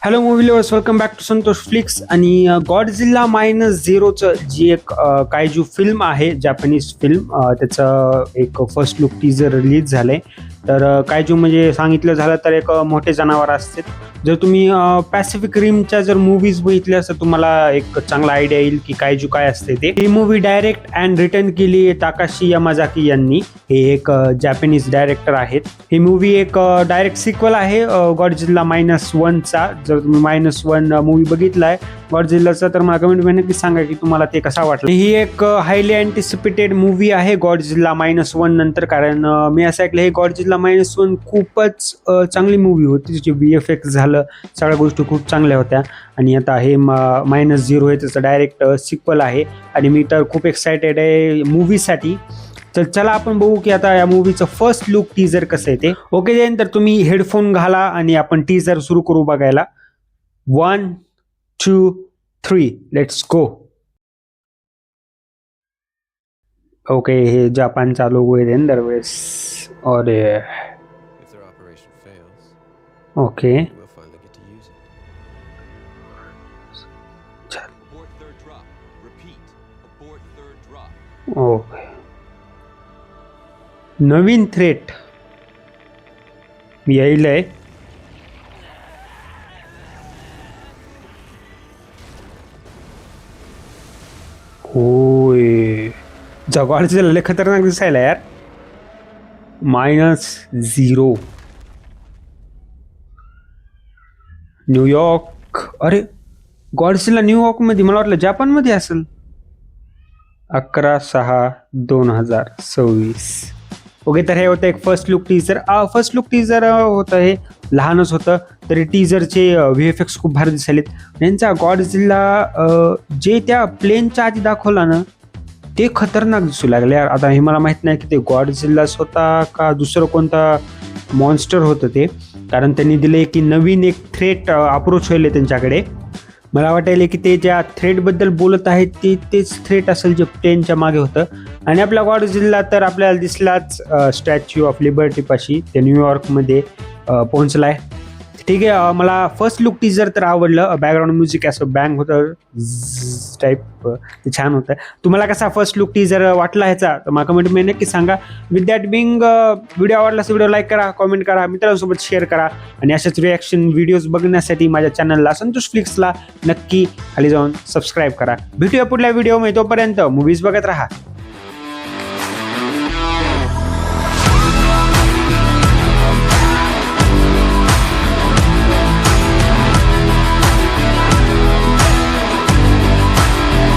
Hello movie lovers, welcome back to Santosh Flicks. आणि Godzilla -0चं जी एक कायजू फिल्म आहे, जॅपनीज फिल्म, त्याचं एक फर्स्ट लुक टीजर रिलीज झालंय. तर कायजू म्हणजे सांगितलं झालं तर एक मोठे जनावर असते. जर तुम्ही पॅसिफिक रिमच्या जर मूवीज बघितल्या तर तुम्हाला एक चांगला आयडिया येईल की कायजू काय असते ते. ही मूवी डायरेक्ट अँड रिटर्न केली ताकाशी यामाझाकी यांनी. हे एक जॅपनीज डायरेक्टर आहेत. ही मूवी एक डायरेक्ट सिक्वल आहे गॉडझिल्ला -1चा. जर तुम्ही -1 मूवी बघितलाय गॉडझिल्लाचा तर मला कमेंट मध्ये नक्की सांगा की तुम्हाला ते कसा वाटला. ही एक हायली अँटिसिपेटेड मूवी आहे गॉडझिल्ला -1 नंतर, कारण मी असं ऐकलं हे गॉडझिल्ला -1 खूपच चांगली मूवी होती. तिची VFX झालं, सगळ्या गोष्टी खूप चांगल्या होत्या. आणि आता हे -0 आहे, त्याचं डायरेक्ट सिक्वल आहे आणि मी तर खूप एक्सायटेड आहे मूवीसाठी. तर चला आपण बघू की आता या मूवीचं फर्स्ट लुक टीजर कसं आहे ते. ओके जैन, तर तुम्ही हेडफोन घाला आणि आपण टीजर सुरू करू बघायला. 1, 2, 3 लेट्स गो. ओके, हे जपानचा लोगो आहे दरवेळेस. और ओके, ओके, नवीन थ्रेट येईल आहे. होय, जगाडचे लय खतरनाक दिसायला यार. -0 न्यूयॉर्क. अरे गॉडझिल्ला न्यूयॉर्कमध्ये, मला वाटलं जपानमध्ये असेल. 11/6/2026. ओके, तर हे होतं एक first look teaser. First look teaser होतं, हे लहानच होतं तरी टीजरचे VFX खूप भारी दिसायलेत. यांचा गॉडझिल्ला जे त्या प्लेनच्या आधी दाखवला ना ते खतरनाक दिसू लागले यार. आता हे मला माहित नाही की ते गॉडझिल्लाच होता का दुसरं कोणता मॉन्स्टर होतं ते, कारण त्यांनी दिले की नवीन एक थ्रेट अप्रोच होईल त्यांच्याकडे. मला वाटायला की ते ज्या थ्रेटबद्दल बोलत आहेत तेच थ्रेट असेल जे प्लेनच्या मागे होतं. आणि आपला गॉडझिल्ला तर आपल्याला दिसलाच स्टॅच्यू ऑफ लिबर्टी पाशी, ते न्यूयॉर्कमध्ये पोहोचलाय. ठीक आहे, मला फर्स्ट लुक टीजर तर आवडलं. बॅकग्राऊंड म्युझिक असं बँग होतं टाईप, ते छान होतं. तुम्हाला कसा फर्स्ट लुक टीजर वाटला ह्याचा तर मला कमेंटमध्ये नक्की सांगा. विथ दॅट बिंग, व्हिडिओ आवडला व्हिडिओ लाईक करा, कॉमेंट करा, मित्रांसोबत शेअर करा. आणि अशाच रिॲक्शन व्हिडिओज बघण्यासाठी माझ्या चॅनलला संतोष फ्लिक्सला नक्की खाली जाऊन सबस्क्राईब करा. भेटूया पुढल्या व्हिडिओमध्ये, तोपर्यंत मूवीज बघत राहा.